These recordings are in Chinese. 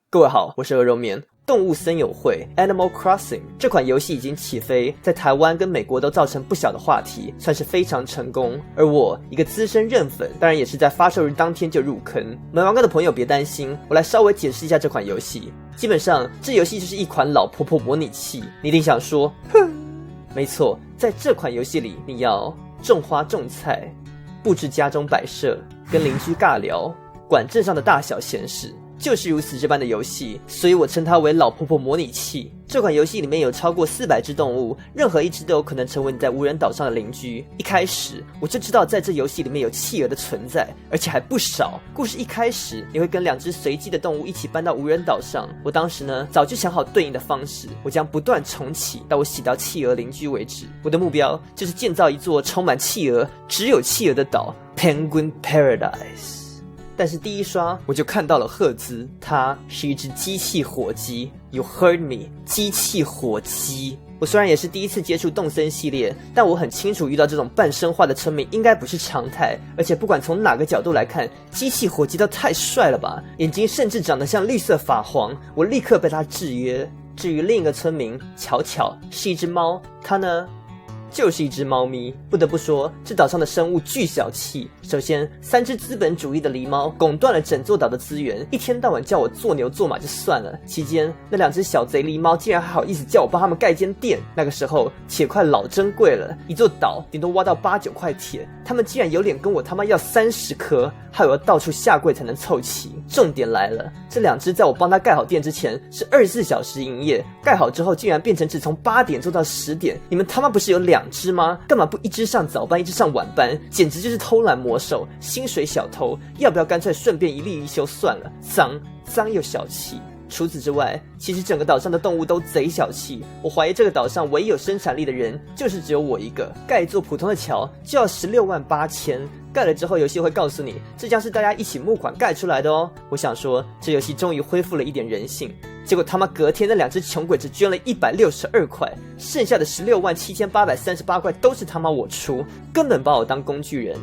各位好，我是鹅肉面。动物森友会 Animal Crossing 这款游戏已经起飞，在台湾跟美国都造成不小的话题，算是非常成功。而我一个资深认粉，当然也是在发售日当天就入坑。没玩过的朋友别担心，我来稍微解释一下这款游戏。基本上这游戏就是一款老婆婆模拟器。你一定想说哼，没错，在这款游戏里你要种花种菜，布置家中摆设，跟邻居尬聊，管镇上的大小闲事，就是如此这般的游戏，所以我称它为老婆婆模拟器。这款游戏里面有超过400只动物，任何一只都有可能成为你在无人岛上的邻居。一开始我就知道在这游戏里面有企鹅的存在，而且还不少。故事一开始你会跟2只随机的动物一起搬到无人岛上，我当时呢早就想好对应的方式，我将不断重启到我洗到企鹅邻居为止。我的目标就是建造一座充满企鹅只有企鹅的岛 Penguin Paradise。但是第一刷我就看到了赫兹，它是一只机器火鸡。You heard me， 机器火鸡。我虽然也是第一次接触动森系列，但我很清楚遇到这种半生化的村民应该不是常态，而且不管从哪个角度来看，机器火鸡都太帅了吧，眼睛甚至长得像绿色法皇，我立刻被他制约。至于另一个村民巧巧，是一只猫，它呢就是一只猫咪。不得不说，这岛上的生物巨小气。首先，3只资本主义的狸猫垄断了整座岛的资源，一天到晚叫我做牛做马就算了，期间那2只小贼狸猫竟然还好意思叫我帮他们盖间店。那个时候铁块老珍贵了，一座岛顶多挖到8、9块铁，他们竟然有脸跟我他妈要30颗，害我要到处下跪才能凑齐。重点来了，这2只在我帮他盖好店之前是24小时营业，盖好之后竟然变成只从8点做到10点。你们他妈不是有2只吗？干嘛不一只上早班一只上晚班？简直就是偷懒魔手，薪水小偷。要不要干脆顺便一例一休算了？脏又小气。除此之外，其实整个岛上的动物都贼小气。我怀疑这个岛上唯一有生产力的人就是只有我一个。盖一座普通的桥就要168000，盖了之后游戏会告诉你这将是大家一起募款盖出来的哦。我想说这游戏终于恢复了一点人性，结果他妈隔天那2只穷鬼只捐了162块，剩下的167838块都是他妈我出，根本把我当工具人。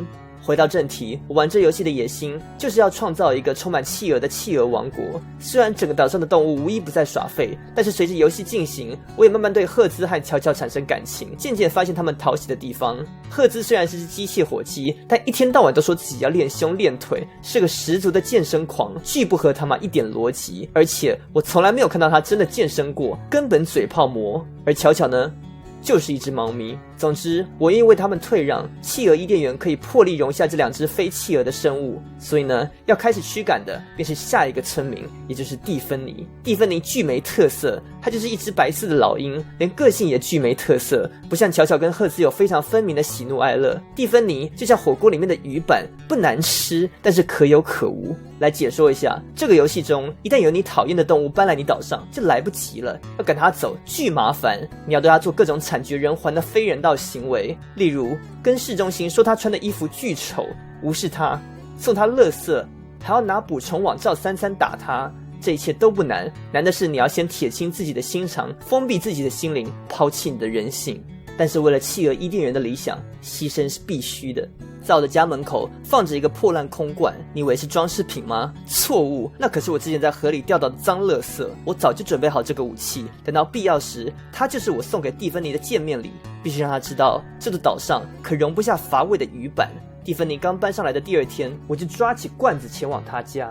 回到正题，我玩这游戏的野心就是要创造一个充满企鹅的企鹅王国。虽然整个岛上的动物无一不在耍废，但是随着游戏进行，我也慢慢对赫兹和巧巧产生感情，渐渐发现他们讨喜的地方。赫兹虽然是只机械火鸡，但一天到晚都说自己要练胸练腿，是个十足的健身狂，巨不合他妈一点逻辑。而且我从来没有看到他真的健身过，根本嘴炮魔。而巧巧呢，就是一只猫咪。总之，我因为他们退让，企鹅伊甸园可以破例容下这2只非企鹅的生物，所以呢，要开始驱赶的便是下一个村民，也就是蒂芬妮。蒂芬妮巨没特色，它就是一只白色的老鹰，连个性也巨没特色，不像巧巧跟赫兹有非常分明的喜怒哀乐。蒂芬妮就像火锅里面的鱼板，不难吃，但是可有可无。来解说一下，这个游戏中一旦有你讨厌的动物搬来你岛上，就来不及了，要赶它走巨麻烦，你要对它做各种惨绝人寰的非人道行为，例如跟市中心说他穿的衣服巨丑，无视他，送他垃圾，还要拿捕虫网照3餐打他。这一切都不难，难的是你要先铁清自己的心肠，封闭自己的心灵，抛弃你的人性。但是为了企鹅伊甸园的理想，牺牲是必须的。在我的家门口放着一个破烂空罐，你以为是装饰品吗？错误，那可是我之前在河里钓到的脏垃圾。我早就准备好这个武器，等到必要时，它就是我送给蒂芬妮的见面礼。必须让她知道，这座岛上可容不下乏味的鱼板。蒂芬妮刚搬上来的第2天，我就抓起罐子前往她家。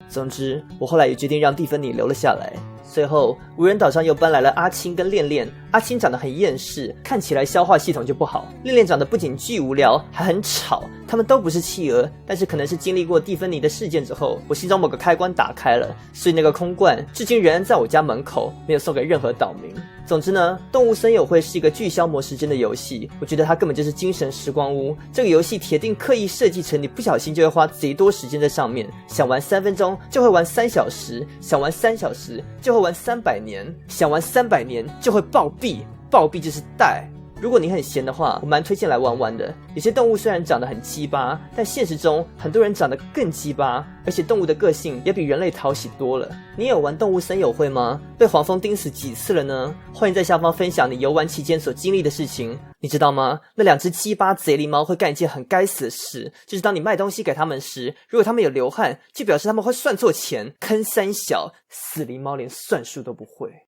总之，我后来也决定让蒂芬妮留了下来。随后，无人岛上又搬来了阿青跟恋恋。阿青长得很厌世，看起来消化系统就不好；恋恋长得不仅巨无聊，还很吵。他们都不是企鹅，但是可能是经历过蒂芬妮的事件之后，我心中某个开关打开了，所以那个空罐至今仍然在我家门口，没有送给任何岛民。总之呢，动物森友会是一个巨消磨时间的游戏，我觉得它根本就是精神时光屋。这个游戏铁定刻意设计成你不小心就会花贼多时间在上面，想玩3分钟就会玩3小时，想玩3小时就会玩300年，想玩300年就会暴毙，暴毙就是带。如果你很闲的话，我蛮推荐来玩玩的。有些动物虽然长得很鸡巴，但现实中很多人长得更鸡巴，而且动物的个性也比人类讨喜多了。你有玩动物森友会吗？被黄蜂叮死几次了呢？欢迎在下方分享你游玩期间所经历的事情。你知道吗？那2只鸡巴贼狸猫会干一件很该死的事，就是当你卖东西给他们时，如果他们有流汗，就表示他们会算错钱，坑三小。死狸猫连算数都不会。